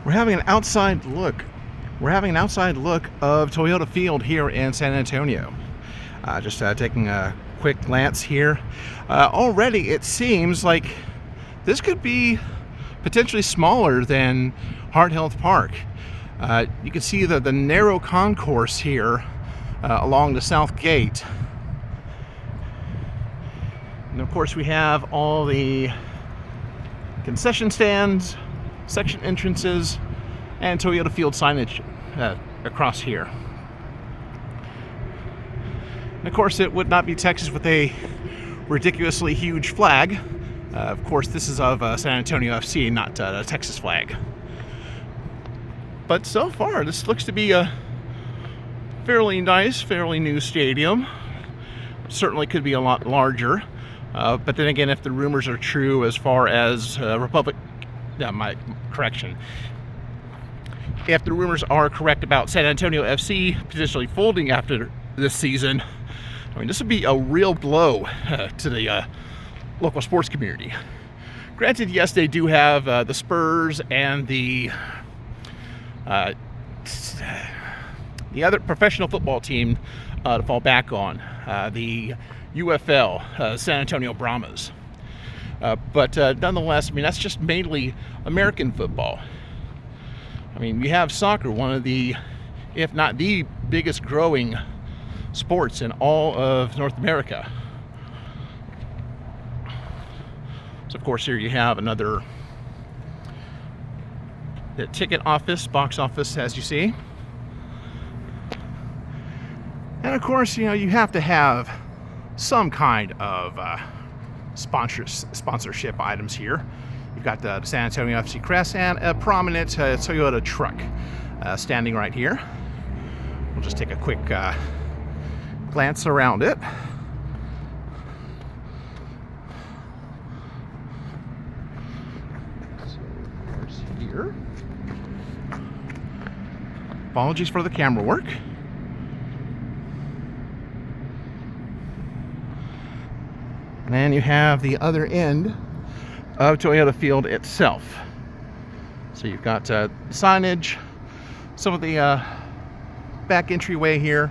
We're having an outside look. We're having an outside look of Toyota Field here in San Antonio. Just taking a quick glance here. Already it seems like this could be potentially smaller than Heart Health Park. You can see the narrow concourse here along the south gate. And of course we have all the concession stands, section entrances, and Toyota Field signage across here. And of course it would not be Texas with a ridiculously huge flag. Of course this is of San Antonio FC, not a Texas flag. But so far this looks to be a fairly nice, fairly new stadium. Certainly could be a lot larger. But then again, if the rumors are true as far as if the rumors are correct about San Antonio FC potentially folding after this season, I mean, this would be a real blow to the local sports community. Granted, yes, they do have the Spurs and the other professional football team to fall back on, the UFL, San Antonio Brahmas. But nonetheless, I mean, that's just mainly American football. I mean, we have soccer, one of the, if not the biggest growing sports in all of North America. So of course here you have another the ticket office, box office, as you see. And of course, you know, you have to have some kind of sponsorship items here. You've got the San Antonio FC crest and a prominent Toyota truck standing right here. We'll just take a quick glance around it. So there's here. Apologies for the camera work. And then you have the other end of Toyota Field itself. So you've got signage, some of the back entryway here.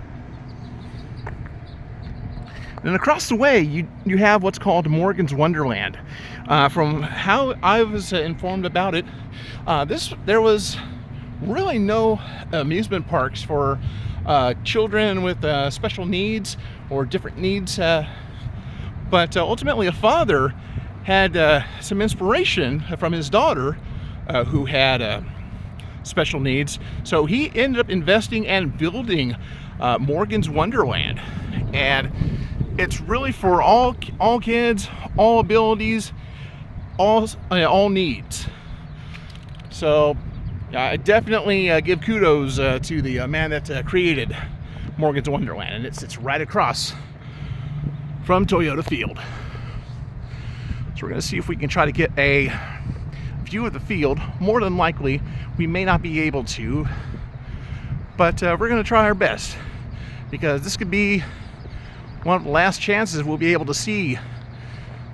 And across the way, you have what's called Morgan's Wonderland. From how I was informed about it, there was really no amusement parks for children with special needs or different needs. But ultimately, a father had some inspiration from his daughter who had special needs. So he ended up investing and building Morgan's Wonderland. And it's really for all kids, all abilities, all needs. So I definitely give kudos to the man that created Morgan's Wonderland. And it's right across from Toyota Field. So we're going to see if we can try to get a view of the field. More than likely, we may not be able to, but we're going to try our best, because this could be one of the last chances we'll be able to see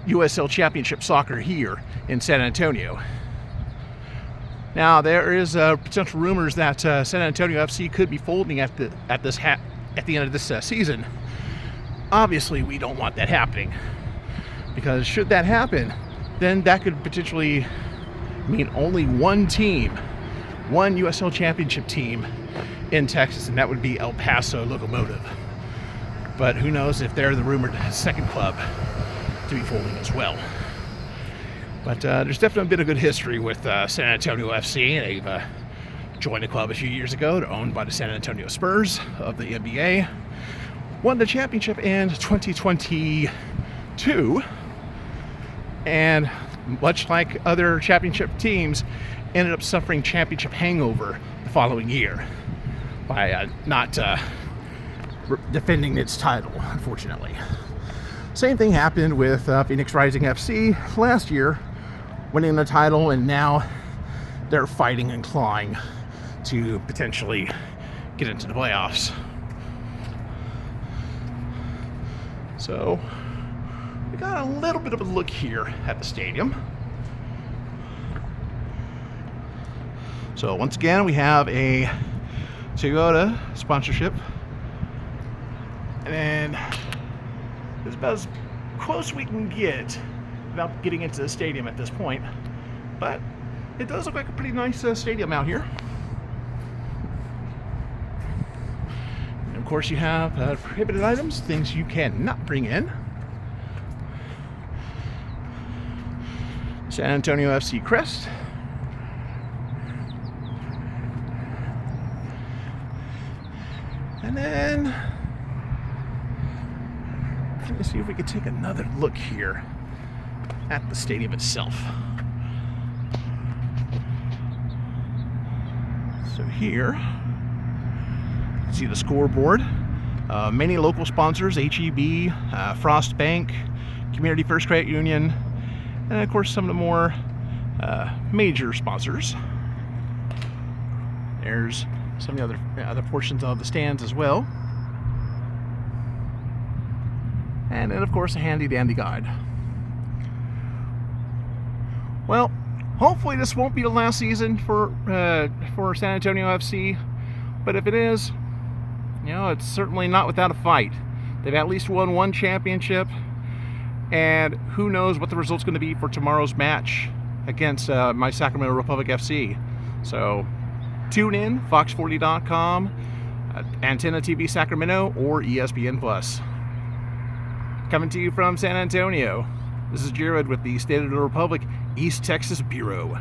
USL Championship soccer here in San Antonio. Now, there is potential rumors that San Antonio FC could be folding at the end of this season. Obviously, we don't want that happening, because should that happen, then that could potentially mean only one team, one USL Championship team in Texas, and that would be El Paso Locomotive. But who knows if they're the rumored second club to be folding as well. But there's definitely been a good history with San Antonio FC. They've joined the club a few years ago. They're owned by the San Antonio Spurs of the NBA. Won the championship in 2022. And much like other championship teams, ended up suffering championship hangover the following year by not defending its title, unfortunately. Same thing happened with Phoenix Rising FC last year, winning the title, and now they're fighting and clawing to potentially get into the playoffs. So we got a little bit of a look here at the stadium. So once again, we have a Toyota sponsorship, and it's about as close we can get without getting into the stadium at this point. But it does look like a pretty nice stadium out here. And of course, you have prohibited items, things you cannot bring in. San Antonio FC crest. And then, let me see if we can take another look here at the stadium itself. So here, you can see the scoreboard. Many local sponsors, HEB, Frost Bank, Community First Credit Union, and of course some of the more major sponsors. There's some of the other portions of the stands as well. And then of course a handy dandy guide. Well, hopefully this won't be the last season for San Antonio FC, but if it is, you know, it's certainly not without a fight. They've at least won one championship, and who knows what the result's going to be for tomorrow's match against my Sacramento Republic FC. So tune in, fox40.com, Antenna TV Sacramento, or ESPN Plus. Coming to you from San Antonio, this is Jared with the State of the Republic East Texas Bureau.